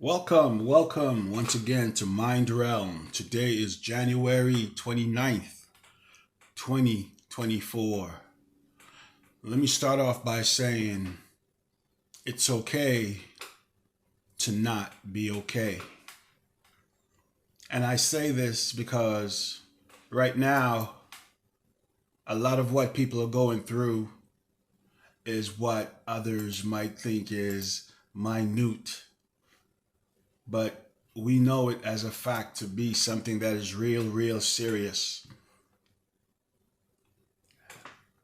Welcome once again to Mind Realm. Today is January 29th, 2024. Let me start off by saying it's okay to not be okay. And I say this because right now, a lot of what people are going through is what others might think is minute, but we know it as a fact to be something that is real serious.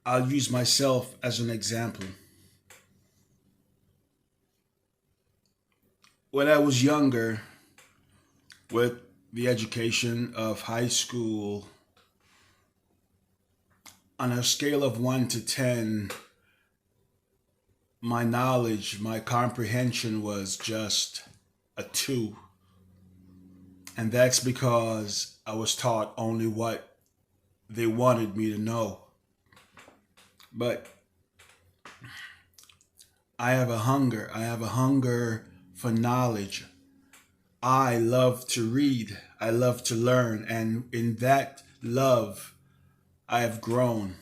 I'll use myself as an example. When I was younger, with the education of high school, on a scale of 1 to 10, my knowledge, my comprehension was just a 2. And that's because I was taught only what they wanted me to know. But I have a hunger. I have a hunger for knowledge. I love to read. I love to learn. And in that love, I have grown.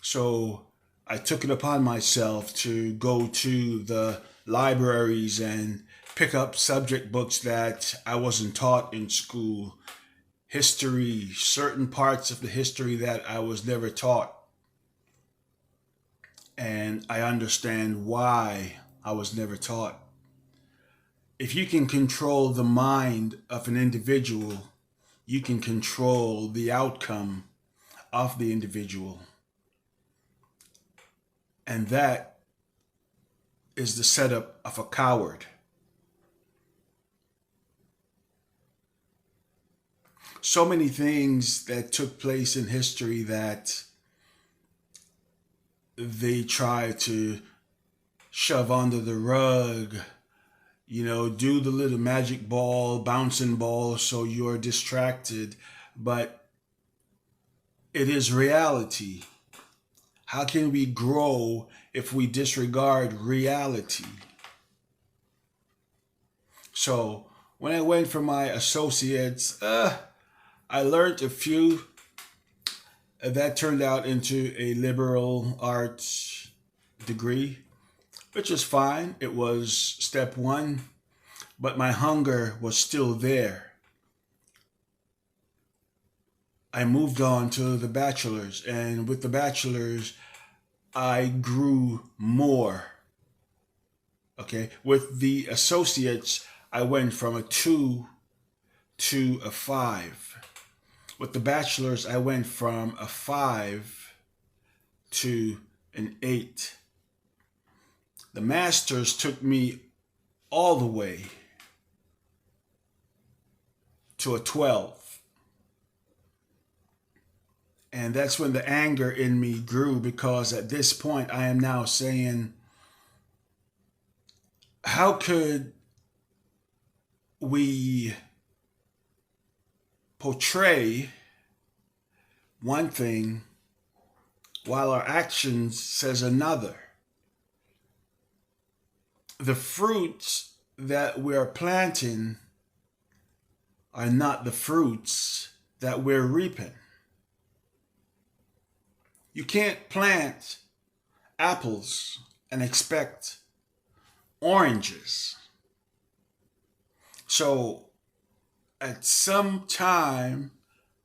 So I took it upon myself to go to the libraries and pick up subject books that I wasn't taught in school. History, certain parts of the history that I was never taught. And I understand why I was never taught. If you can control the mind of an individual, you can control the outcome of the individual. And that is the setup of a coward. So many things that took place in history that they try to shove under the rug, do the little magic ball, bouncing ball, so you're distracted. But it is reality. How can we grow if we disregard reality? So when I went for my associates, I learned a few that turned out into a liberal arts degree, which is fine. It was step one, but my hunger was still there. I moved on to the bachelor's, and with the bachelor's, I grew more. Okay, with the associates, I went from a 2 to a 5. With the bachelor's, I went from a 5 to an 8. The master's took me all the way to a 12. And that's when the anger in me grew, because at this point I am now saying, how could we portray one thing while our actions says another? The fruits that we're planting are not the fruits that we're reaping. You can't plant apples and expect oranges. So at some time,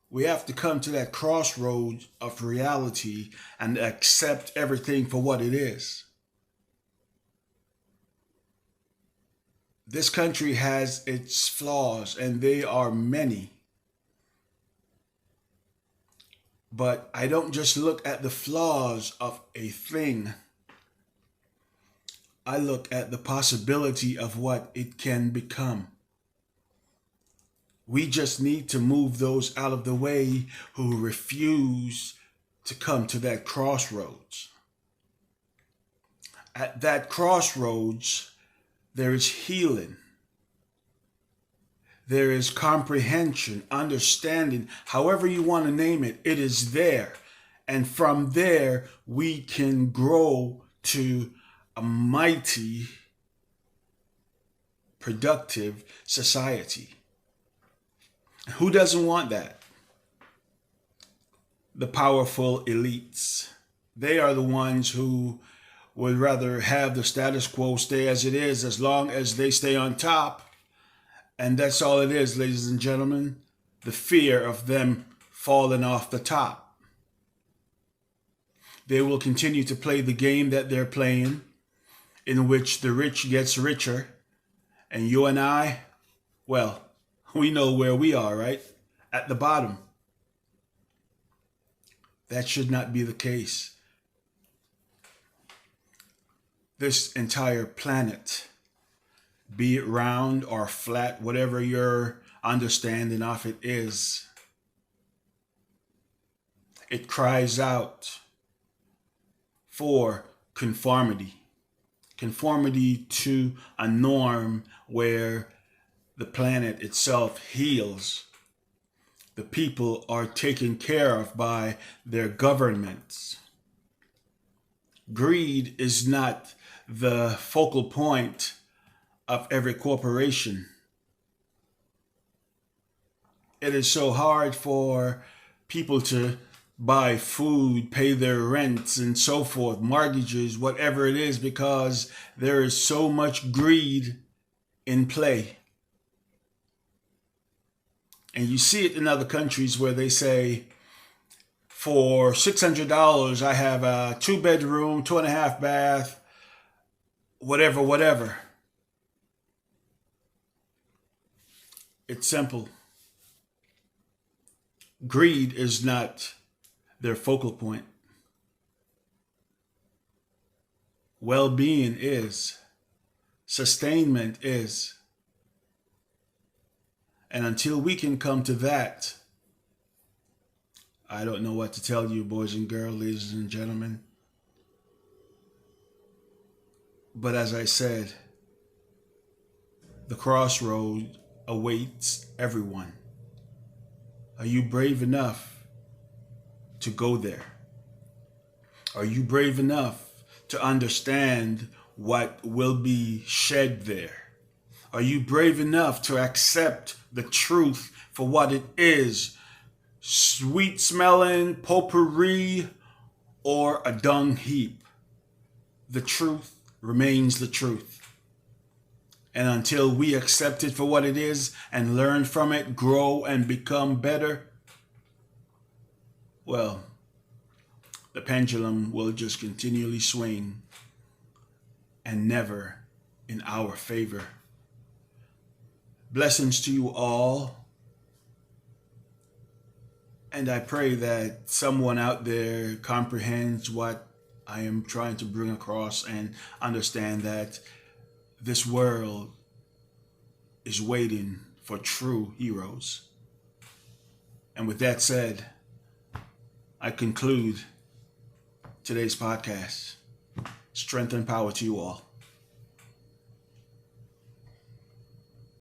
we have to come to that crossroads of reality and accept everything for what it is. This country has its flaws, and they are many. But I don't just look at the flaws of a thing. I look at the possibility of what it can become. We just need to move those out of the way who refuse to come to that crossroads. At that crossroads, there is healing. There is comprehension, understanding, however you want to name it, it is there. And from there, we can grow to a mighty productive society. Who doesn't want that? The powerful elites. They are the ones who would rather have the status quo stay as it is as long as they stay on top. And that's all it is, ladies and gentlemen. The fear of them falling off the top. They will continue to play the game that they're playing, in which the rich gets richer. And you and I, well, we know where we are, right? At the bottom. That should not be the case. This entire planet, be it round or flat, whatever your understanding of it is, it cries out for conformity. Conformity to a norm where the planet itself heals. The people are taken care of by their governments. Greed is not the focal point of every corporation. It is so hard for people to buy food, pay their rents and so forth, mortgages, whatever it is, because there is so much greed in play. And you see it in other countries where they say, for $600, I have a 2-bedroom, 2.5 bath, whatever. It's simple. Greed is not their focal point. Well-being is. Sustainment is. And until we can come to that, I don't know what to tell you, boys and girls, ladies and gentlemen. But as I said, the crossroad awaits everyone. Are you brave enough to go there? Are you brave enough to understand what will be shed there? Are you brave enough to accept the truth for what it is? Sweet smelling potpourri or a dung heap? The truth remains the truth. And until we accept it for what it is and learn from it, grow and become better, well, the pendulum will just continually swing and never in our favor. Blessings to you all. And I pray that someone out there comprehends what I am trying to bring across and understand that this world is waiting for true heroes. And with that said, I conclude today's podcast. Strength and power to you all.